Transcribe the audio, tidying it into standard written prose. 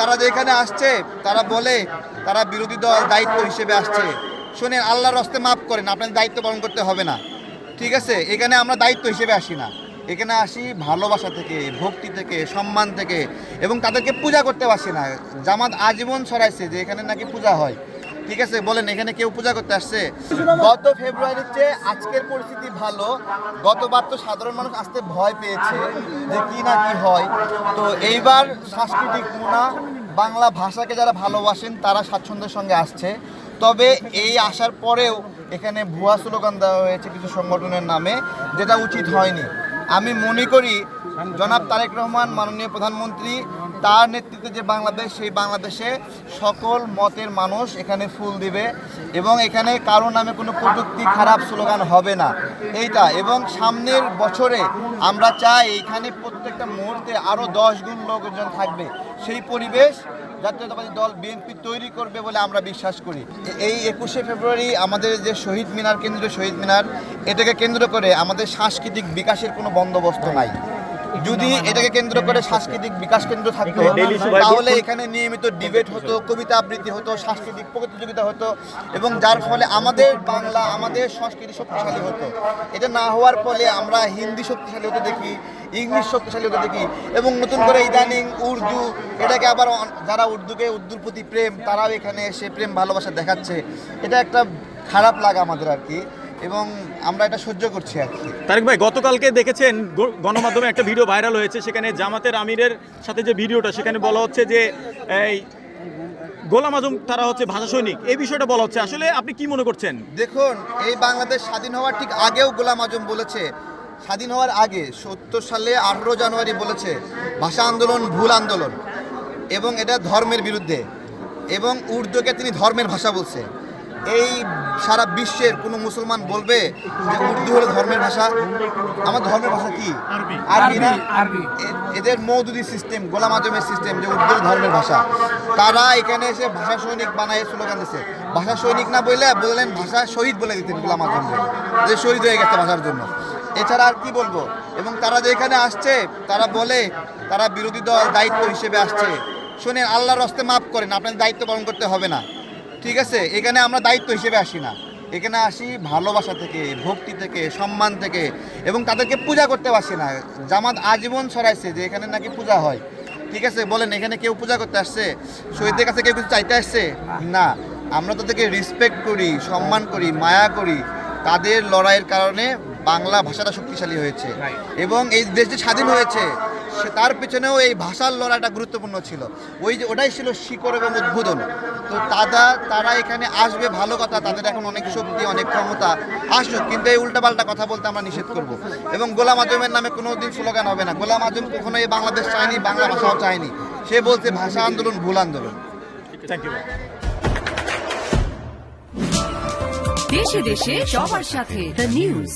তারা যে এখানে আসছে তারা বলে তারা বিরোধী দল দায়িত্ব হিসেবে আসছে। শোনেন, আল্লাহর রাস্তে মাফ করেন, আপনার দায়িত্ব পালন করতে হবে না, ঠিক আছে? এখানে আমরা দায়িত্ব হিসেবে আসি না, এখানে আসি ভালোবাসা থেকে, ভক্তি থেকে, সম্মান থেকে, এবং তাদেরকে পূজা করতে আসি না। জামাত আজীবন ছড়াইছে যে এখানে নাকি পূজা হয়, ঠিক আছে? বলেন এখানে কেউ পূজা করতে আসছে? গত ফেব্রুয়ারির চেয়ে আজকের পরিস্থিতি ভালো। গতবার তো সাধারণ মানুষ আসতে ভয় পেয়েছে যে কি না কি হয়। তো এইবার সাংস্কৃতিক মুনা বাংলা ভাষাকে যারা ভালোবাসেন তারা স্বাচ্ছন্দ্যের সঙ্গে আসছে। তবে এই আসার পরেও এখানে ভুয়া স্লোগান দেওয়া হয়েছে কিছু সংগঠনের নামে, যেটা উচিত হয়নি। আমি মনে করি জনাব তারেক রহমান মাননীয় প্রধানমন্ত্রী, তার নেতৃত্বে যে বাংলাদেশ, সেই বাংলাদেশে সকল মতের মানুষ এখানে ফুল দিবে এবং এখানে কারো নামে কোনো কটূক্তি খারাপ স্লোগান হবে না এইটা। এবং সামনের বছরে আমরা চাই এখানে প্রত্যেকটা মুহূর্তে আরও 10 গুণ লোকজন থাকবে, সেই পরিবেশ জাতীয়তাবাদী দল বিএনপি তৈরি করবে বলে আমরা বিশ্বাস করি। এই 21শে ফেব্রুয়ারি আমাদের যে শহীদ মিনার, কেন্দ্রীয় শহীদ মিনার, এটাকে কেন্দ্র করে আমাদের সাংস্কৃতিক বিকাশের কোনো বন্দোবস্ত নাই। যদি এটাকে কেন্দ্র করে সাংস্কৃতিক বিকাশ কেন্দ্র থাকতো তাহলে এখানে নিয়মিত ডিবেট হতো, কবিতা আবৃত্তি হতো, সাংস্কৃতিক প্রতিযোগিতা হতো, এবং যার ফলে আমাদের বাংলা, আমাদের সংস্কৃতি শক্তিশালী হতো। এটা না হওয়ার ফলে আমরা হিন্দি শক্তিশালী হতে দেখি, ইংলিশ শক্তিশালী হতে দেখি, এবং নতুন করে ইদানিং উর্দু, এটাকে আবার যারা উর্দুর প্রতি প্রেম, তারাও এখানে এসে প্রেম ভালোবাসা দেখাচ্ছে। এটা একটা খারাপ লাগা আমাদের আর কি, এবং আমরা এটা সহ্য করছি আর কি। তারেক ভাই, গতকালকে দেখেছেন গণমাধ্যমে একটা ভিডিও ভাইরাল হয়েছে, সেখানে জামাতের আমিরের সাথে যে ভিডিওটা, সেখানে বলা হচ্ছে যে এই গোলাম আজম তারা হচ্ছে ভাষা সৈনিক, এই বিষয়টা বলা হচ্ছে। আসলে আপনি কি মনে করছেন? দেখুন, এই বাংলাদেশ স্বাধীন হওয়ার ঠিক আগেও গোলাম আজম বলেছে, স্বাধীন হওয়ার আগে 70 সালে 18 জানুয়ারি বলেছে ভাষা আন্দোলন ভুল আন্দোলন, এবং এটা ধর্মের বিরুদ্ধে, এবং উর্দুকে তিনি ধর্মের ভাষা বলছে। এই সারা বিশ্বের কোনো মুসলমান বলবে যে উর্দু হলো ধর্মের ভাষা? আমার ধর্মের ভাষা কি? আরবি না? এদের মওদুদি সিস্টেম, গোলাম আজমের সিস্টেম, যে উর্দু ধর্মের ভাষা। তারা এখানে এসে ভাষা সৈনিক বানায় স্লোগান দিচ্ছে। ভাষা সৈনিক না বললেন ভাষা শহীদ বলে দিতেন গোলাম আজম, যে শহীদ হয়ে গেছে ভাষার জন্য। এছাড়া আর কি বলবো? এবং তারা যে এখানে আসছে তারা বলে তারা বিরোধী দল দায়িত্ব হিসেবে আসছে। শোনেন, আল্লাহর রাস্তে মাফ করেন, আপনার দায়িত্ব পালন করতে হবে না, ঠিক আছে? এখানে আমরা দায়িত্ব হিসেবে আসি না, এখানে আসি ভালোবাসা থেকে, ভক্তি থেকে, সম্মান থেকে, এবং তাদেরকে পূজা করতে আসি না। জামাত আজীবন ছড়াইছে যে এখানে নাকি পূজা হয়, ঠিক আছে? বলেন এখানে কেউ পূজা করতে আসছে? শহীদদের কাছে কেউ কিছু চাইতে আসছে? না, আমরা তাদেরকে রেসপেক্ট করি, সম্মান করি, মায়া করি। তাদের লড়াইয়ের কারণে বাংলা ভাষাটা শক্তিশালী হয়েছে, এবং এই দেশ যে স্বাধীন হয়েছে তার পেছনেও এই ভাষার লড়াইটা গুরুত্বপূর্ণ ছিল। ওটাই ছিল শিকড় এবং উদ্বোধন। তো তারা এখানে আসবে, ভালো কথা, তাদের এখন অনেক শক্তি, অনেক ক্ষমতা, আসুক, কিন্তু এই উল্টাপাল্টা কথা বলতে আমরা নিষেধ করব। এবং গোলাম আজমের নামে কোনো দিন স্লোগান হবে না। গোলাম আজম কখনো এই বাংলাদেশ চায়নি, বাংলা ভাষাও চায়নি। সে বলছে ভাষা আন্দোলন ভুল আন্দোলন। Thank you. দেশে দেশে সবার সাথে দ্য নিউজ।